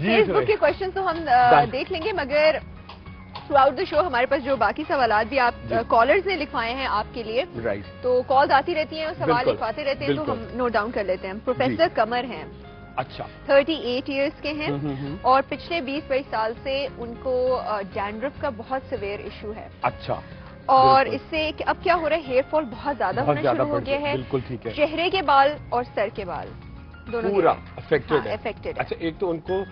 Face بک کے question تو ہم دیکھ لیں گے، مگر تھرو آؤٹ دا شو ہمارے پاس جو باقی سوالات بھی آپ کالرز نے لکھوائے ہیں آپ کے لیے، تو کالز آتی رہتی ہیں اور سوال لکھواتے رہتے ہیں، تو ہم نوٹ ڈاؤن کر لیتے ہیں. پروفیسر قمر ہیں، اچھا 38 ایئرس کے ہیں، اور پچھلے 20-22 سال سے ان کو ڈینڈرف کا بہت سیویئر ایشو ہے. اچھا. اور اس سے اب کیا ہو رہا ہے، ہیئر فال بہت زیادہ ہونا شروع ہو گیا ہے. بالکل ٹھیک ہے. چہرے کے بال اور سر کے بال دونوں پورا افیکٹڈ ہے. اچھا ایک تو ان کو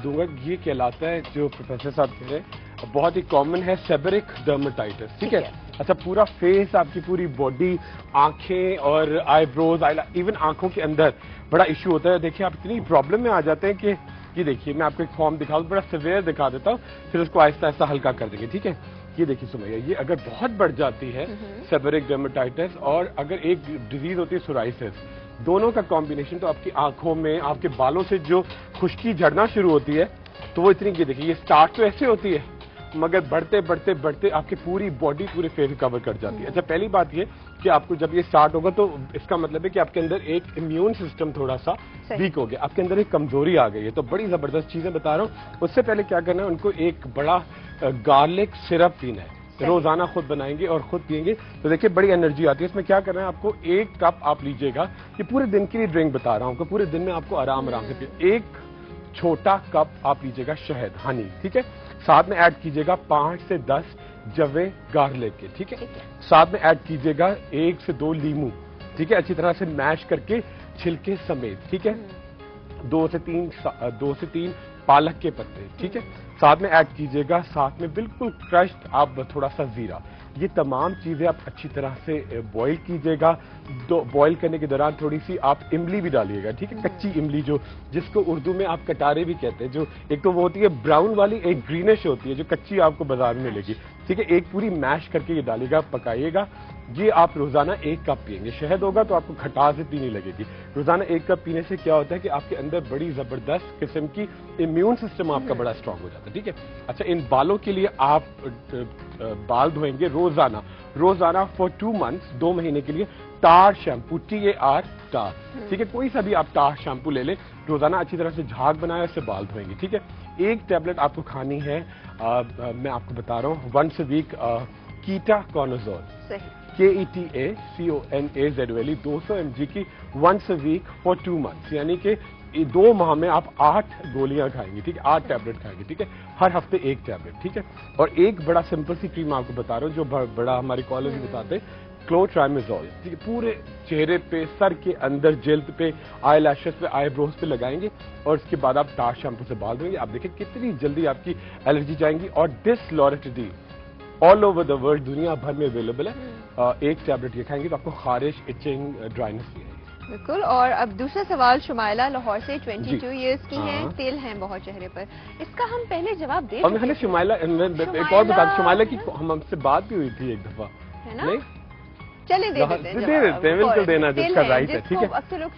دوں گا، یہ کہلاتا ہے جو پروفیسر صاحب کہہ رہے ہیں بہت ہی کامن ہے، سیبرک ڈرماٹائٹس. ٹھیک ہے. اچھا پورا فیس، آپ کی پوری باڈی، آنکھیں اور آئی بروز، ایون آنکھوں کے اندر بڑا ایشو ہوتا ہے. دیکھیں آپ اتنی پرابلم میں آ جاتے ہیں کہ یہ دیکھیے میں آپ کو ایک فارم دکھاؤں، بڑا سیویئر دکھا دیتا ہوں، پھر اس کو آہستہ آہستہ ہلکا کر دیں گے. ٹھیک ہے. یہ دیکھیے سمیہ، یہ اگر بہت بڑھ جاتی ہے سیبرک ڈرماٹائٹس، اور اگر ایک ڈیزیز ہوتی ہے سورائسس، دونوں کا کمبینیشن، تو آپ کی آنکھوں میں، آپ کے بالوں سے جو خشکی جھڑنا شروع ہوتی ہے، تو وہ اتنی، یہ دیکھیے یہ سٹارٹ تو ایسے ہوتی ہے مگر بڑھتے بڑھتے بڑھتے آپ کی پوری باڈی پورے فیس کور کر جاتی ہے. اچھا پہلی بات یہ کہ آپ کو جب یہ سٹارٹ ہوگا تو اس کا مطلب ہے کہ آپ کے اندر ایک امیون سسٹم تھوڑا سا ویک ہو گیا، آپ کے اندر ایک کمزوری آ گئی ہے. تو بڑی زبردست چیزیں بتا رہا ہوں. اس سے پہلے کیا کرنا ہے، ان کو ایک بڑا گارلک سرپ پینا ہے، روزانہ خود بنائیں گے اور خود پیئیں گے تو دیکھیں بڑی انرجی آتی ہے. اس میں کیا کرنا ہے آپ کو، 1 کپ آپ لیجئے گا، یہ پورے دن کے لیے ڈرنک بتا رہا ہوں کہ پورے دن میں آپ کو آرام سے پیے. 1 چھوٹا کپ آپ لیجئے گا شہد، ہنی. ٹھیک ہے. ساتھ میں ایڈ کیجئے گا 5 سے 10 جوے گارلک کے. ٹھیک ہے. ساتھ میں ایڈ کیجئے گا 1 سے 2 لیمو. ٹھیک ہے. اچھی طرح سے میش کر کے چھلکے سمیت. ٹھیک ہے. 2 سے 3 پالک کے پتے. ٹھیک ہے. ساتھ میں ایڈ کیجئے گا، ساتھ میں بالکل کرشڈ آپ تھوڑا سا زیرہ. یہ تمام چیزیں آپ اچھی طرح سے بوائل کیجئے گا. بوائل کرنے کے دوران تھوڑی سی آپ املی بھی ڈالیے گا. ٹھیک ہے. کچی املی، جس کو اردو میں آپ کٹارے بھی کہتے ہیں، جو ایک تو وہ ہوتی ہے براؤن والی، ایک گرینش ہوتی ہے جو کچی آپ کو بازار میں ملے گی. ٹھیک ہے. ایک پوری میش کر کے یہ ڈالیے گا، پکائیے گا. یہ آپ روزانہ 1 کپ پیئیں گے. شہد ہوگا تو آپ کو کھٹاس اتنی نہیں لگے گی. روزانہ 1 کپ پینے سے کیا ہوتا ہے کہ آپ کے اندر بڑی زبردست قسم کی امیون سسٹم آپ کا بڑا اسٹرانگ ہو جاتا ہے. ٹھیک ہے. اچھا ان بالوں کے لیے آپ بال دھوئیں گے روزانہ فور 2 months، 2 مہینے کے لیے ٹار شیمپو، TAR ٹار. ٹھیک ہے. کوئی سا بھی آپ ٹار شیمپو لے لیں، روزانہ اچھی طرح سے جھاگ بنائیں، اس سے بال دھوئیں گے. ٹھیک ہے. 1 ٹیبلٹ آپ کو کھانی ہے، میں آپ کو بتا رہا ہوں، ونس اے ویک کیٹا کونازول، KETACONAZOLE 200 mg کی once a week for 2 months، یعنی کہ 2 ماہ میں آپ 8 گولیاں کھائیں گے. ٹھیک ہے. 8 ٹیبلٹ کھائیں گے. ٹھیک ہے. ہر ہفتے 1 ٹیبلٹ. ٹھیک ہے. اور ایک بڑا سمپل سی کریم آپ کو بتا رہا ہوں جو بڑا ہمارے کالج بھی بتاتے ہیں، کلوٹرائمازول. ٹھیک ہے. پورے چہرے پہ، سر کے اندر، جلد پہ، آئی لیشز پہ، آئی بروز پہ لگائیں گے، اور اس کے بعد آپ ٹار شیمپو سے بال دھوئیں گے. آپ دیکھیں کتنی جلدی آپ کی الرجی جائیں گی. اور ڈسلورٹڈی آل اوور دا ورلڈ، دنیا بھر میں اویلیبل ہے. 1 ٹیبلٹ یہ کھائیں گے تو آپ کو خارش، ایچنگ، ڈرائنس نہیں آئے گی. بالکل. اور اب دوسرا سوال، شمائلہ لاہور سے 22 ایئرس کی ہیں، تیل ہیں بہت چہرے پر. اس کا ہم پہلے جواب دے چکے ہیں. شمائلہ ایک اور بتا دیں، شمائلہ کی ہم سے بات بھی ہوئی تھی ایک دفعہ، ہے نا؟ چلے دے دیتے ہیں، بالکل دینا جس کا رائٹ ہے. ٹھیک ہے. اکثر لوگ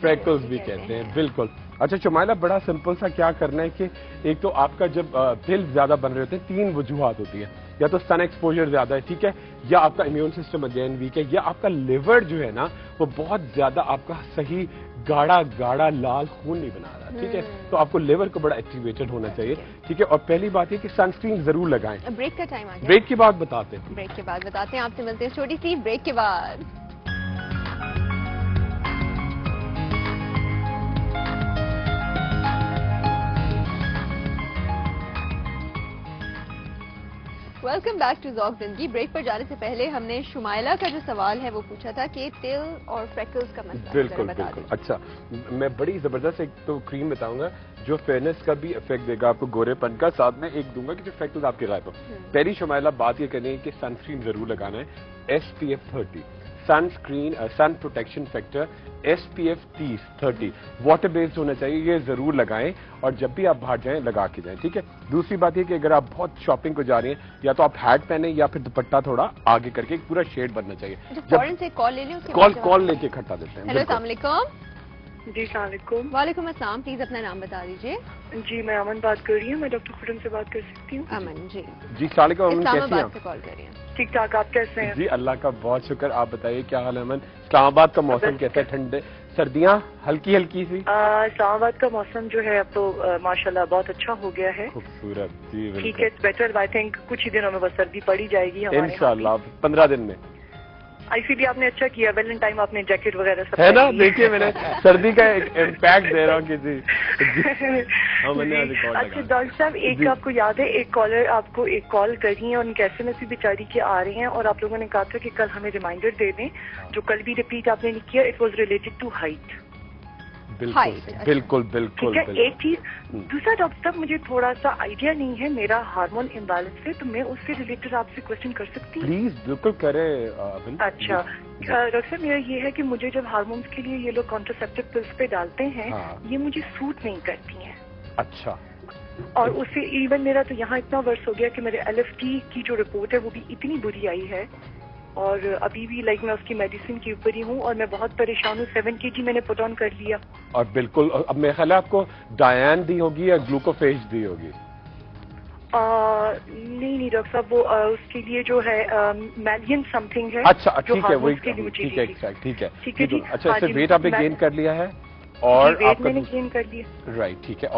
فریکلز بھی کہتے ہیں. بالکل. اچھا شمائلہ بڑا سمپل سا کیا کرنا ہے کہ ایک تو آپ کا جب پل زیادہ بن رہے ہوتے ہیں، 3 وجوہات ہوتی ہیں. یا تو سن ایکسپوجر زیادہ ہے. ٹھیک ہے. یا آپ کا امیون سسٹم اگین ویک ہے. یا آپ کا لیور جو ہے نا وہ بہت زیادہ آپ کا صحیح گاڑا لال خون نہیں بنا رہا. ٹھیک ہے. تو آپ کو لیور کو بڑا ایکٹیویٹڈ ہونا چاہیے. ٹھیک ہے. اور پہلی بات یہ کہ سن اسکرین ضرور لگائیں. بریک کا ٹائم آ گیا. بریک کے بعد بتاتے ہیں. بریک کے بعد بتاتے ہیں. آپ سے ملتے ہیں چھوٹی سی بریک کے بعد. ویلکم بیک ٹو ذوق زندگی. بریک پر جانے سے پہلے ہم نے شمائلہ کا جو سوال ہے وہ پوچھا تھا کہ تل اور فریکلز کا مسئلہ. بالکل بالکل. اچھا میں بڑی زبردست ایک تو کریم بتاؤں گا جو فیئرنس کا بھی افیکٹ دے گا آپ کو، گورے پن کا. ساتھ میں ایک دوں گا کہ جو فریکلز آپ کے غائب ہو. پہلی شمائلہ بات یہ کرنی ہے کہ سن اسکرین ضرور لگانا ہے. SPF 30 sunscreen, sun protection factor SPF 30 water based ہونا چاہیے. یہ ضرور لگائیں اور جب بھی آپ باہر جائیں لگا کے جائیں. ٹھیک ہے. دوسری بات یہ کہ اگر آپ بہت شاپنگ کو جا رہے ہیں، یا تو آپ ہیٹ پہنیں یا پھر دوپٹہ تھوڑا آگے کر کے پورا شیڈ بننا چاہیے. کال لے لیں، کال لے کے اکٹھا دیتے ہیں. ہیلو السلام علیکم. جی السلام علیکم. وعلیکم السلام. پلیز اپنا نام بتا دیجیے. جی میں امن بات کر رہی ہوں. میں ڈاکٹر خرم سے بات کر سکتی ہوں؟ امن جی. جی السلام علیکم. امن اسلام کیسی ہیں آباد سے کال کر رہی ہیں. ٹھیک ٹھاک. آپ کیسے ہیں؟ جی اللہ کا بہت شکر. آپ بتائیے کیا حال ہے امن؟ اسلام آباد کا موسم کیسا ہے؟ सर्दियाँ हल्की हल्की सी? इस्लामाबाद का मौसम जो है अब तो माशाल्लाह बहुत अच्छा हो गया है, खूबसूरत जी। ठीक है, बेटर। आई थिंक कुछ ही दिनों में बस सर्दी पड़ी जाएगी हमारे इंशाल्लाह 15 दिन में। इसीलिए आपने अच्छा किया, वैलेंटाइन आपने जैकेट वगैरह सब है ना, देखिए मैंने सर्दी का एक इम्पैक्ट दे रहा हूँ कि जी। अच्छा डॉक्टर साहब, एक आपको याद है एक कॉलर आपको एक कॉल करी है और उनके SMS भी बेचारी के आ रहे हैं और आप लोगों ने कहा था कि कल हमें रिमाइंडर दे दें, जो कल भी रिपीट आपने नहीं किया, it was related to height. बिल्कुल बिल्कुल। ठीक है, एक चीज। दूसरा डॉक्टर साहब, मुझे थोड़ा सा आइडिया नहीं है, मेरा हार्मोन इम्बैलेंस है, तो मैं उससे रिलेटेड आपसे क्वेश्चन कर सकती हूँ? प्लीज बिल्कुल करें। अच्छा डॉक्टर साहब, मेरा ये है कि मुझे जब हार्मोन्स के लिए ये लोग कॉन्ट्रासेप्टिव पिल्स पे डालते हैं, ये मुझे सूट नहीं करती हैं। अच्छा। और उससे इवन मेरा तो यहाँ इतना वर्ष हो गया कि मेरे LFT की जो रिपोर्ट है वो भी इतनी बुरी आई है, और अभी भी मैं उसकी मेडिसिन के ऊपर ही हूँ और मैं बहुत परेशान हूँ। 7 kg मैंने पुट ऑन कर लिया। और बिल्कुल, अब मेरे ख्याल है आपको डायन दी होगी या ग्लूकोफेज दी होगी? नहीं डॉक्टर साहब, वो उसके लिए जो है मैलियन समथिंग है। अच्छा ठीक है, वही ठीक है, ठीक है जी। अच्छा, इससे वेट आपने गेन कर लिया है? और वेट मैंने गेन कर लिया। राइट, ठीक है।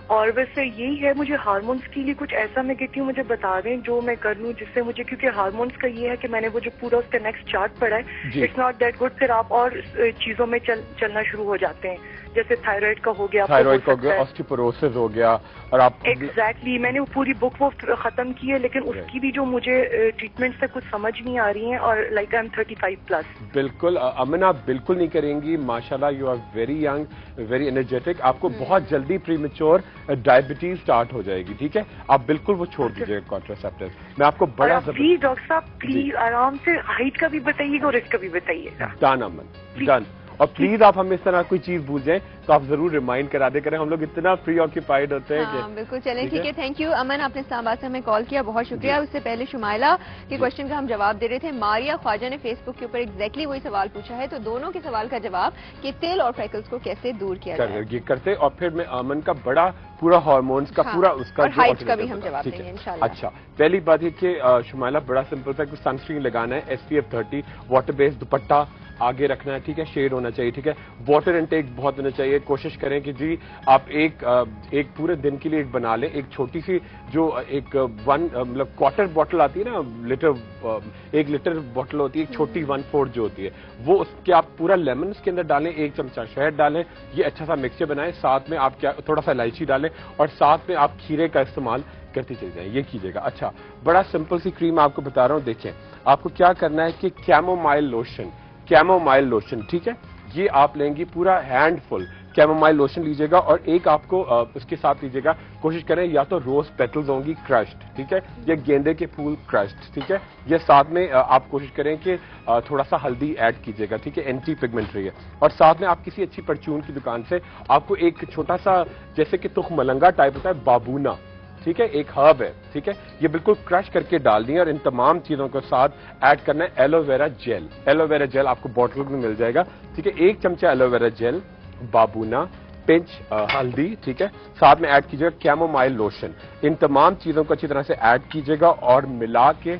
और वैसे यही है, मुझे हार्मोन्स के लिए कुछ ऐसा मैं कहती हूँ मुझे बता दें जो मैं कर लूँ जिससे मुझे, क्योंकि हार्मोन्स का ये है कि मैंने वो जो पूरा उसका नेक्स्ट चार्ट पढ़ा है, इट्स नॉट दैट गुड। फिर आप और चीजों में चलना शुरू हो जाते हैं, जैसे थायराइड का हो गया, ऑस्टियोपोरोसिस हो गया, और आप एग्जैक्टली मैंने वो पूरी बुक वो खत्म की है, लेकिन उसकी भी जो मुझे ट्रीटमेंट से कुछ समझ नहीं आ रही है, और आई एम 35+। बिल्कुल अमन, आप बिल्कुल नहीं करेंगी, माशाल्लाह, you are very young, very energetic. आपको बहुत जल्दी प्रीमेच्योर डायबिटीज स्टार्ट हो जाएगी, ठीक है? आप बिल्कुल वो छोड़ दीजिएगा कॉन्ट्रासेप्टिव। मैं आपको बड़ा प्लीज डॉक्टर साहब, प्लीज आराम से हाइट का भी बताइएगा और इसका भी बताइएगा। डन अमन, डन। और प्लीज आप हमें इस तरह कोई चीज भूल जाएं तो आप जरूर रिमाइंड करा दे करें, हम लोग इतना फ्री ऑक्यूपाइड होते हैं। हाँ, बिल्कुल। चलें, ठीक है, थैंक यू अमन, आपने इस्लामाबाद से हमें कॉल किया, बहुत शुक्रिया। उससे पहले शुमाइला के क्वेश्चन का हम जवाब दे रहे थे। मारिया ख्वाजा ने फेसबुक के ऊपर एग्जैक्टली वही सवाल पूछा है, तो दोनों के सवाल का जवाब कि तेल और फ्रेकल्स को कैसे दूर किया जाए करते, और फिर मैं अमन का बड़ा पूरा हार्मोन्स का पूरा उसका हाइट का भी हम जवाब देंगे इंशाल्लाह। अच्छा, पहली बात है कि शुमाइला बड़ा सिंपल था कि सनस्क्रीन लगाना है, SPF 30, वाटर बेस्ड दुपट्टा आगे रखना है, ठीक है, शेड होना चाहिए, ठीक है, वाटर इनटेक बहुत होना चाहिए। कोशिश करें कि जी आप एक पूरे दिन के लिए एक बना लें, एक छोटी सी जो एक मतलब क्वार्टर बॉटल आती है ना, 1 लीटर बॉटल होती है, एक छोटी 1/4 जो होती है, वो उसके आप पूरा लेमन उसके अंदर डालें, 1 चमचा शहद डालें, ये अच्छा सा मिक्सचर बनाएं, साथ में आप थोड़ा सा इलायची डालें, और साथ में आप खीरे का इस्तेमाल करते चले जाएं, ये कीजिएगा। अच्छा, बड़ा सिंपल सी क्रीम आपको बता रहा हूँ, देखें आपको क्या करना है कि कैमोमाइल लोशन, ठीक है, ये आप लेंगी पूरा हैंडफुल कैमोमाइल लोशन लीजिएगा, और एक आपको उसके साथ लीजिएगा, कोशिश करें या तो रोज पेटल्स होंगी क्रश्ड, ठीक है, या गेंदे के फूल क्रश्ड, ठीक है, ये साथ में आप कोशिश करें कि थोड़ा सा हल्दी ऐड कीजिएगा, ठीक है, एंटी पिगमेंटरी है। और साथ में आप किसी अच्छी परचून की दुकान से आपको एक छोटा सा जैसे कि तुख मलंगा टाइप होता है, बाबूना, ठीक है, एक हर्ब है, ठीक है, ये बिल्कुल क्रश करके डाल दिए, और इन तमाम चीजों के साथ ऐड करना है एलोवेरा जेल आपको बॉटल में मिल जाएगा, ठीक है, 1 चमचा एलोवेरा जेल, बाबूना, पिंच हल्दी, ठीक है, साथ में ऐड कीजिएगा कैमोमाइल लोशन। इन तमाम चीजों को अच्छी तरह से ऐड कीजिएगा और मिला के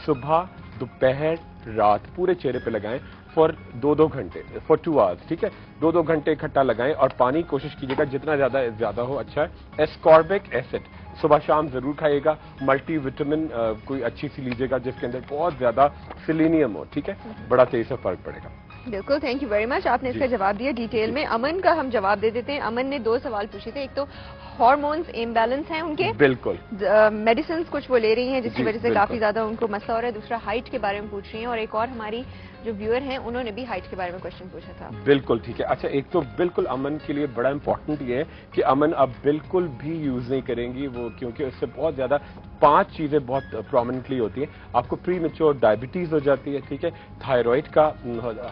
सुबह, दोपहर, रात पूरे चेहरे पे लगाएं फॉर 2-2 घंटे, फॉर 2 आवर्स, ठीक है, 2-2 घंटे इकट्ठा लगाएं, और पानी कोशिश कीजिएगा जितना ज्यादा हो अच्छा है। एस्कॉर्बिक एसिड सुबह शाम जरूर खाइएगा। मल्टी विटामिन कोई अच्छी सी लीजिएगा जिसके अंदर बहुत ज्यादा सेलेनियम हो, ठीक है, बड़ा तेज से फर्क पड़ेगा। बिल्कुल, थैंक यू वेरी मच, आपने इसका जवाब दिया डिटेल में। अमन का हम जवाब दे देते हैं। अमन ने 2 सवाल पूछे थे, एक तो हार्मोन्स इम्बैलेंस हैं उनके, बिल्कुल मेडिसिन कुछ वो ले रही हैं जिसकी वजह से काफी ज्यादा उनको मसला हो रहा है, दूसरा हाइट के बारे में पूछ रही हैं, और एक और हमारी जो व्यूअर हैं उन्होंने भी हाइट के बारे में क्वेश्चन पूछा था। बिल्कुल ठीक है। अच्छा, एक तो बिल्कुल अमन के लिए बड़ा इंपॉर्टेंट ये है कि अमन अब बिल्कुल भी यूज नहीं करेंगी वो, क्योंकि उससे बहुत ज्यादा 5 चीजें बहुत प्रोमिनेंटली होती हैं। आपको प्री मेच्योर डायबिटीज हो जाती है, ठीक है, थायराइड का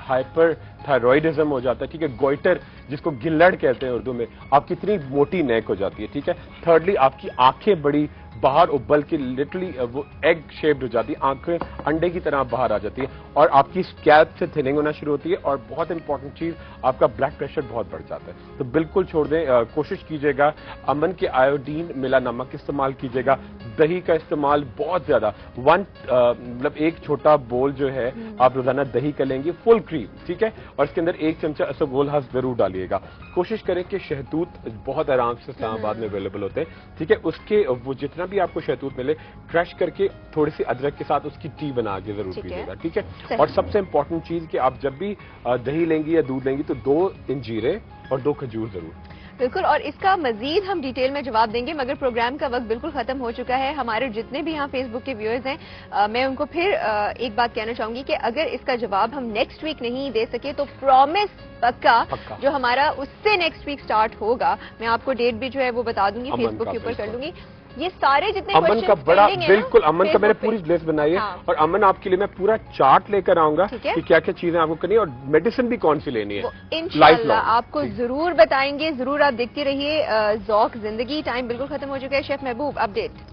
हाइपर थायराइडिज्म हो जाता है, ठीक है, गोइटर जिसको गिल्लड़ कहते हैं उर्दू में, आपकी इतनी मोटी नेक हो जाती है, ठीक है। थर्डली आपकी आंखें बड़ी बाहर उबल के लिटरली वो एग शेप्ड हो जाती है, आंखें अंडे की तरह बाहर आ जाती है, और आपकी स्कैल्प से थिनिंग होना शुरू होती है, और बहुत इंपॉर्टेंट चीज आपका ब्लड प्रेशर बहुत बढ़ जाता है। तो बिल्कुल छोड़ दें, कोशिश कीजिएगा अमन के आयोडीन मिला नमक इस्तेमाल कीजिएगा, दही का इस्तेमाल बहुत ज्यादा, मतलब एक छोटा बोल जो है आप रोजाना दही का लेंगे, फुल क्रीम, ठीक है, और इसके अंदर 1 चमचा इसबगोल हल्द जरूर डालिएगा। कोशिश करें कि शहतूत बहुत आराम से इस्लामाबाद में अवेलेबल होते हैं, ठीक है, उसके वो जितना भी आपको शहतूत मिले क्रश करके थोड़ी सी अदरक के साथ उसकी टी बना के जरूर पीजिएगा, ठीक है। और सबसे इंपॉर्टेंट चीज कि आप जब भी दही लेंगी या दूध लेंगी तो 2 इंजीरे और 2 खजूर जरूर। बिल्कुल, और इसका मजीद हम डिटेल में जवाब देंगे, मगर प्रोग्राम का वक्त बिल्कुल खत्म हो चुका है। हमारे जितने भी यहाँ फेसबुक के व्यूअर्स हैं, मैं उनको फिर एक बात कहना चाहूंगी कि अगर इसका जवाब हम नेक्स्ट वीक नहीं दे सके तो प्रॉमिस पक्का जो हमारा उससे नेक्स्ट वीक स्टार्ट होगा, मैं आपको डेट भी जो है वो बता दूंगी, फेसबुक के ऊपर कर दूंगी। ये सारे जितने अमन का बड़ा, बिल्कुल अमन का मैंने पूरी लिस्ट बनाई है, और अमन आपके लिए मैं पूरा चार्ट लेकर आऊंगा कि क्या क्या चीजें आपको करनी है और मेडिसिन भी कौन सी लेनी है। इंशाल्लाह आपको जरूर बताएंगे, जरूर आप देखते रहिए ज़ौक़ जिंदगी। टाइम बिल्कुल खत्म हो चुका है। शेफ महबूब, अपडेट।